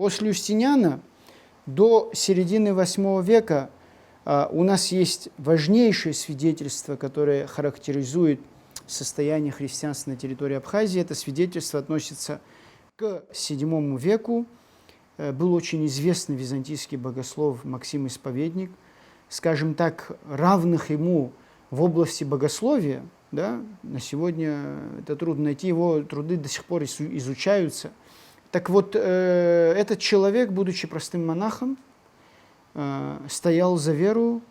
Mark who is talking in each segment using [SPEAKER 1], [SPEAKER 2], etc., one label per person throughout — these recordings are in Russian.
[SPEAKER 1] После Юстиниана до середины VIII века у нас есть важнейшее свидетельство, которое характеризует состояние христианства на территории Абхазии. Это свидетельство относится к VII веку. Был очень известный византийский богослов Максим Исповедник. Скажем так, равных ему в области богословия, да, на сегодня это трудно найти, его труды до сих пор изучаются. Так вот, этот человек, будучи простым монахом, стоял за веру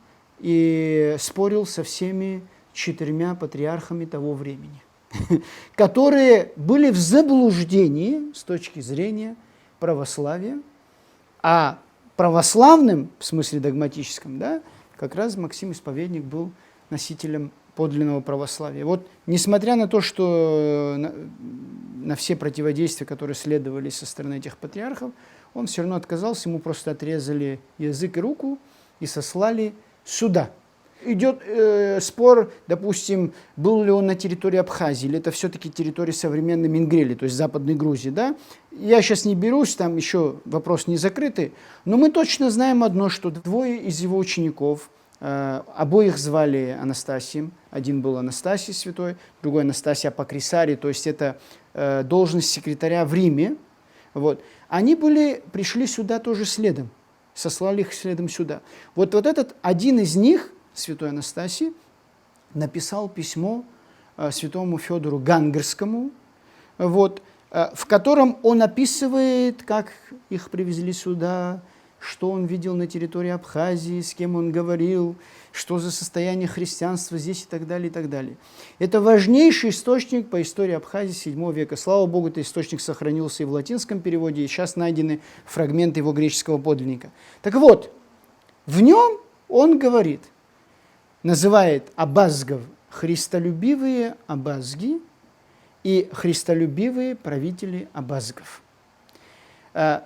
[SPEAKER 1] и спорил со всеми 4 патриархами того времени, которые были в заблуждении с точки зрения православия, а православным, в смысле догматическом, да, как раз Максим Исповедник был носителем подлинного православия. Вот, несмотря на то, что на все противодействия, которые следовали со стороны этих патриархов, он все равно отказался, ему просто отрезали язык и руку и сослали сюда. Идет спор, допустим, был ли он на территории Абхазии, или это все-таки территория современной Мингрели, то есть Западной Грузии, да? Я сейчас не берусь, там еще вопрос не закрытый, но мы точно знаем одно, что 2 из его учеников, обоих звали Анастасием, один был Анастасий святой, другой Анастасий Апокрисарий, то есть это должность секретаря в Риме, вот. Они пришли сюда тоже следом, сослали их следом сюда. Вот этот один из них, святой Анастасий, написал письмо святому Федору Гангарскому, вот, в котором он описывает, как их привезли сюда, что он видел на территории Абхазии, с кем он говорил, что за состояние христианства здесь и так далее, и так далее. Это важнейший источник по истории Абхазии VII века. Слава Богу, этот источник сохранился и в латинском переводе, и сейчас найдены фрагменты его греческого подлинника. Так вот, в нем он говорит, называет абазгов христолюбивые абазги и христолюбивые правители абазгов.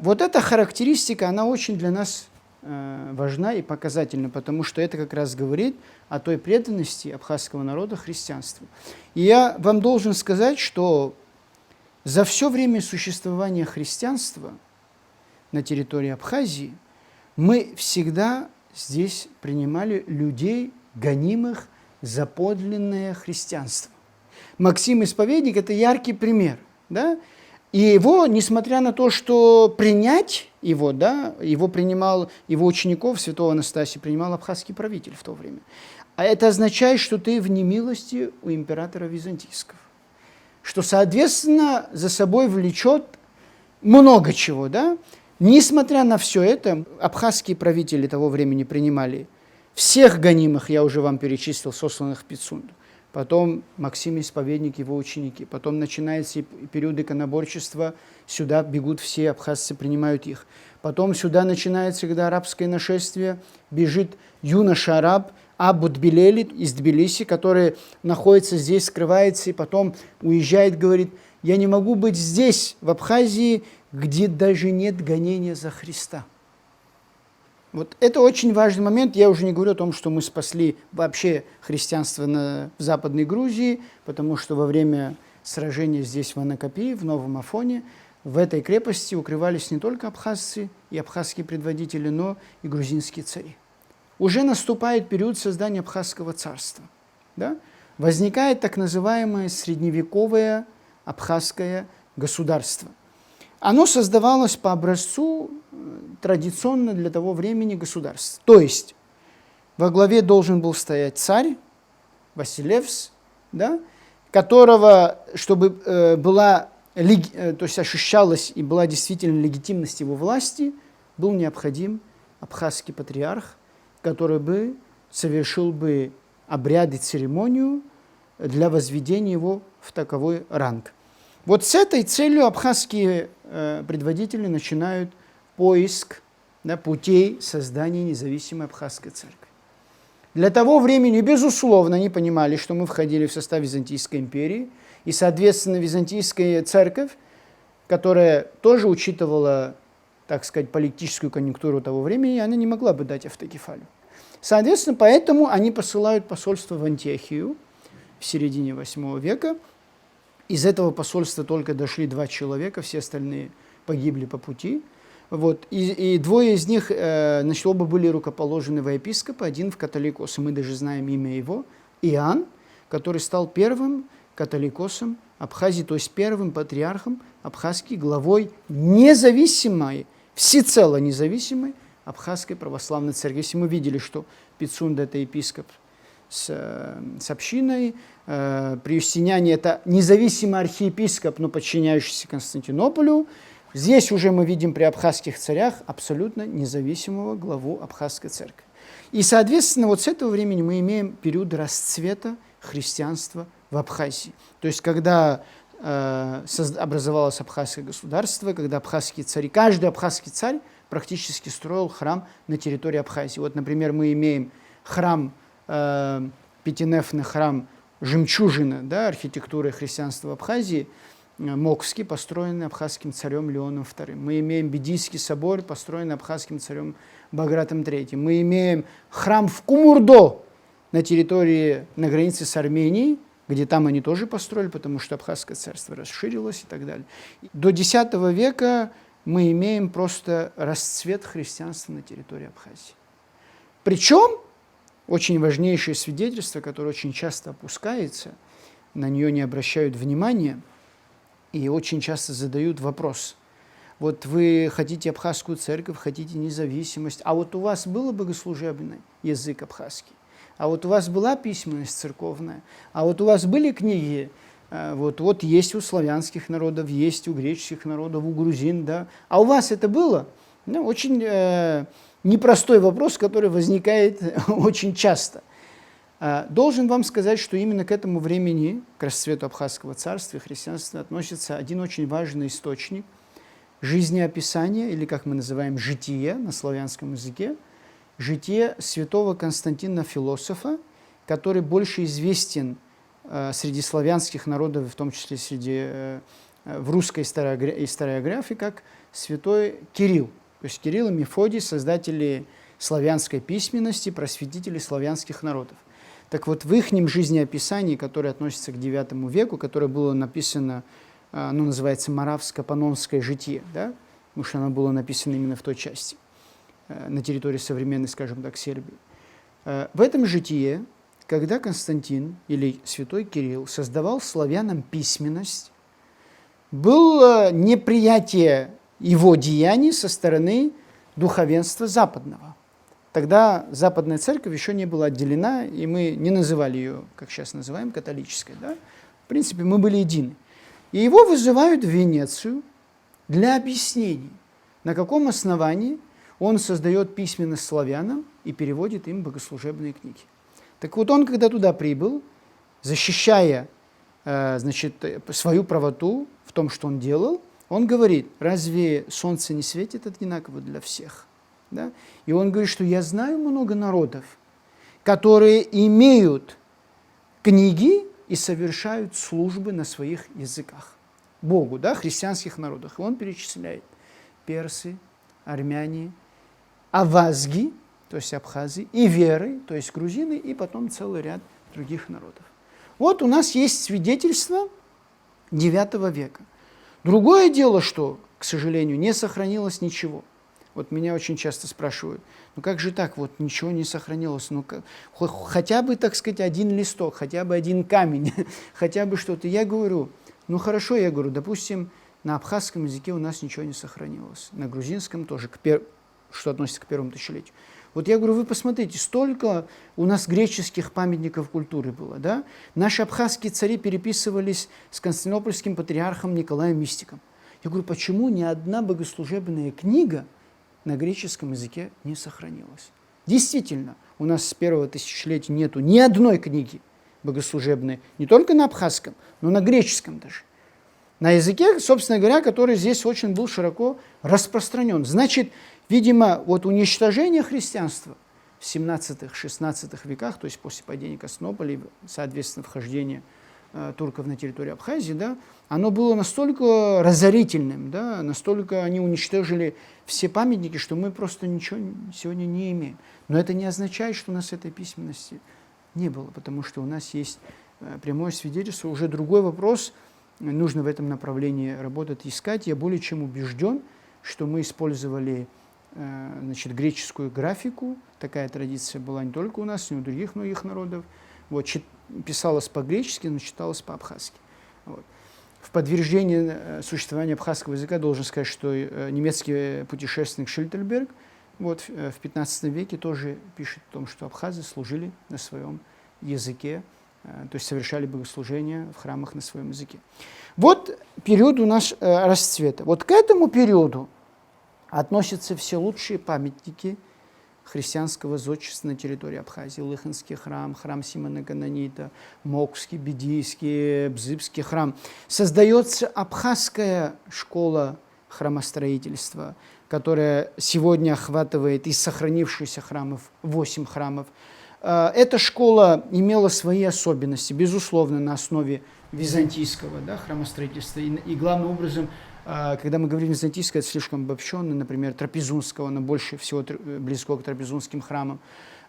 [SPEAKER 1] Вот эта характеристика, она очень для нас важна и показательна, потому что это как раз говорит о той преданности абхазского народа христианству. И я вам должен сказать, что за все время существования христианства на территории Абхазии мы всегда здесь принимали людей, гонимых за подлинное христианство. Максим Исповедник – это яркий пример, да? И его, несмотря на то, что принять его, да, его принимал, его учеников, святого Анастасия, принимал абхазский правитель в то время. А это означает, что ты в немилости у императора византийского. Что, соответственно, за собой влечет много чего, да? Несмотря на все это, абхазские правители того времени принимали всех гонимых, я уже вам перечислил, сосланных в Пицунду. Потом Максим Исповедник, его ученики. Потом начинается период иконоборчества, сюда бегут все абхазцы, принимают их. Потом сюда начинается, когда арабское нашествие, бежит юноша-араб Абу-Тбилели из Тбилиси, который находится здесь, скрывается, и потом уезжает, говорит, я не могу быть здесь, в Абхазии, где даже нет гонения за Христа. Вот это очень важный момент. Я уже не говорю о том, что мы спасли вообще христианство в Западной Грузии, потому что во время сражения здесь в Анакапии, в Новом Афоне, в этой крепости укрывались не только абхазцы и абхазские предводители, но и грузинские цари. Уже наступает период создания абхазского царства. Да? Возникает так называемое средневековое абхазское государство. Оно создавалось по образцу традиционно для того времени государств. То есть во главе должен был стоять царь, Василевс, да, которого, чтобы то есть ощущалась и была действительно легитимность его власти, был необходим абхазский патриарх, который бы совершил бы обряд и церемонию для возведения его в таковой ранг. Вот с этой целью абхазские предводители начинают поиск, да, путей создания независимой абхазской церкви. Для того времени, безусловно, они понимали, что мы входили в состав Византийской империи, и, соответственно, Византийская церковь, которая тоже учитывала, так сказать, политическую конъюнктуру того времени, она не могла бы дать автокефалию. Соответственно, поэтому они посылают посольство в Антиохию в середине VIII века. Из этого посольства только дошли 2 человека, все остальные погибли по пути. Вот. И двое из них, значит, оба были рукоположены во епископа, один в католикосы. Мы даже знаем имя его, Иоанн, который стал первым католикосом Абхазии, то есть первым патриархом Абхазии, главой независимой, всецело независимой Абхазской православной церкви. Если мы видели, что Пицунда – это епископ с общиной, при Юстиниане – это независимый архиепископ, но подчиняющийся Константинополю. Здесь уже мы видим при абхазских царях абсолютно независимого главу Абхазской церкви. И, соответственно, вот с этого времени мы имеем период расцвета христианства в Абхазии. То есть, когда образовалось абхазское государство, когда абхазские цари, каждый абхазский царь практически строил храм на территории Абхазии. Вот, например, мы имеем храм, пятинефный храм «Жемчужина», да, архитектуры христианства в Абхазии, Мокский, построенный абхазским царем Леоном II. Мы имеем Бедийский собор, построенный абхазским царем Багратом III. Мы имеем храм в Кумурдо на территории, на границе с Арменией, где там они тоже построили, потому что Абхазское царство расширилось и так далее. До X века мы имеем просто расцвет христианства на территории Абхазии. Причем, очень важнейшее свидетельство, которое очень часто опускается, на нее не обращают внимания, и очень часто задают вопрос. Вот вы хотите абхазскую церковь, хотите независимость, а вот у вас был богослужебный язык абхазский, а вот у вас была письменность церковная, а вот у вас были книги, вот есть у славянских народов, есть у греческих народов, у грузин, да, а у вас это было? Ну, очень непростой вопрос, который возникает очень часто. Должен вам сказать, что именно к этому времени, к расцвету Абхазского царства и христианства, относится один очень важный источник жизнеописания, или, как мы называем, житие на славянском языке, житие святого Константина Философа, который больше известен среди славянских народов, в том числе в русской историографии, как святой Кирилл. То есть Кирилл и Мефодий, создатели славянской письменности, просветители славянских народов. Так вот, в их жизнеописании, которое относится к IX веку, которое было написано, оно называется «Моравско-Панонское житие», да? Потому что оно было написано именно в той части, на территории современной, скажем так, Сербии. В этом житие, когда Константин или святой Кирилл создавал славянам письменность, было неприятие его деяний со стороны духовенства западного. Тогда Западная Церковь еще не была отделена, и мы не называли ее, как сейчас называем, католической. Да? В принципе, мы были едины. И его вызывают в Венецию для объяснений, на каком основании он создает письменность славянам и переводит им богослужебные книги. Так вот, он, когда туда прибыл, защищая свою правоту в том, что он делал, он говорит: разве солнце не светит одинаково для всех? Да? И он говорит, что я знаю много народов, которые имеют книги и совершают службы на своих языках Богу, да, христианских народах. И он перечисляет персы, армяне, авазги, то есть абхазы, и веры, то есть грузины, и потом целый ряд других народов. Вот у нас есть свидетельство IX века. Другое дело, что, к сожалению, не сохранилось ничего. Вот меня очень часто спрашивают: ну как же так, вот ничего не сохранилось, ну хотя бы, так сказать, один листок, хотя бы один камень, хотя бы что-то. Я говорю: ну хорошо, я говорю, допустим, на абхазском языке у нас ничего не сохранилось, на грузинском тоже, что относится к первому тысячелетию. Вот я говорю, вы посмотрите, столько у нас греческих памятников культуры было, да? Наши абхазские цари переписывались с константинопольским патриархом Николаем Мистиком. Я говорю, почему ни одна богослужебная книга на греческом языке не сохранилась? Действительно, у нас с первого тысячелетия нету ни одной книги богослужебной, не только на абхазском, но на греческом даже. На языке, собственно говоря, который здесь очень был широко распространен. Значит, видимо, вот уничтожение христианства в 17-16 веках, то есть после падения Константинополя, соответственно, вхождения турков на территорию Абхазии, да, оно было настолько разорительным, да, настолько они уничтожили все памятники, что мы просто ничего сегодня не имеем. Но это не означает, что у нас этой письменности не было, потому что у нас есть прямое свидетельство. Уже другой вопрос, нужно в этом направлении работать, искать. Я более чем убежден, что мы использовали значит, греческую графику. Такая традиция была не только у нас, но и у других многих народов. Вот, писалось по-гречески, но читалось по-абхазски. Вот. В подтверждение существования абхазского языка должен сказать, что немецкий путешественник Шильтельберг вот, в 15 веке тоже пишет о том, что абхазы служили на своем языке, то есть совершали богослужения в храмах на своем языке. Вот период у нас расцвета. Вот к этому периоду относятся все лучшие памятники христианского зодчества на территории Абхазии. Лыханский храм, храм Симона Канонита, Мокский, Бедийский, Бзыбский храм. Создается абхазская школа храмостроительства, которая сегодня охватывает из сохранившихся храмов 8 храмов. Эта школа имела свои особенности, безусловно, на основе византийского храмостроительства. И главным образом, когда мы говорим византийское, это слишком обобщенно, например, трапезунского, оно больше всего близко к трапезунским храмам.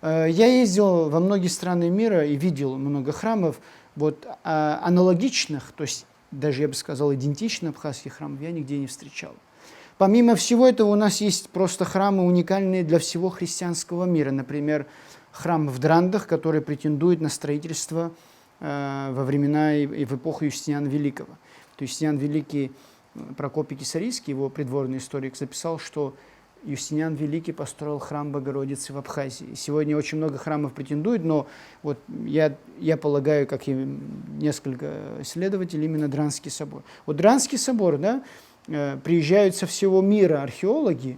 [SPEAKER 1] Я ездил во многие страны мира и видел много храмов, вот, аналогичных, то есть даже, я бы сказал, идентичных абхазских храмов я нигде не встречал. Помимо всего этого у нас есть просто храмы уникальные для всего христианского мира. Например, храм в Драндах, который претендует на строительство во времена и в эпоху Юстиниана Великого. То есть Юстиниан Великий, Прокопий Кисарийский, его придворный историк, записал, что Юстиниан Великий построил храм Богородицы в Абхазии. Сегодня очень много храмов претендуют, но вот я полагаю, как и несколько исследователей, именно Дранский собор. Вот Дранский собор, да, приезжают со всего мира археологи,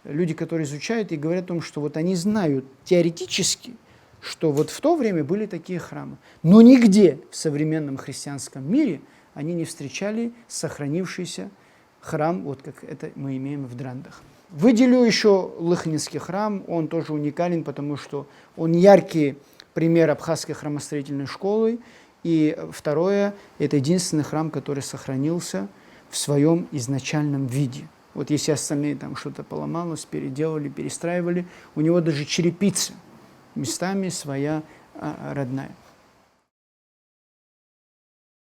[SPEAKER 1] люди, которые изучают и говорят о том, что вот они знают теоретически, что вот в то время были такие храмы. Но нигде в современном христианском мире они не встречали сохранившийся храм, вот как это мы имеем в Драндах. Выделю еще Лыхнинский храм, он тоже уникален, потому что он яркий пример абхазской храмостроительной школы. И второе, это единственный храм, который сохранился в своем изначальном виде. Вот если остальные там что-то поломалось, переделали, перестраивали, у него даже черепица местами своя родная.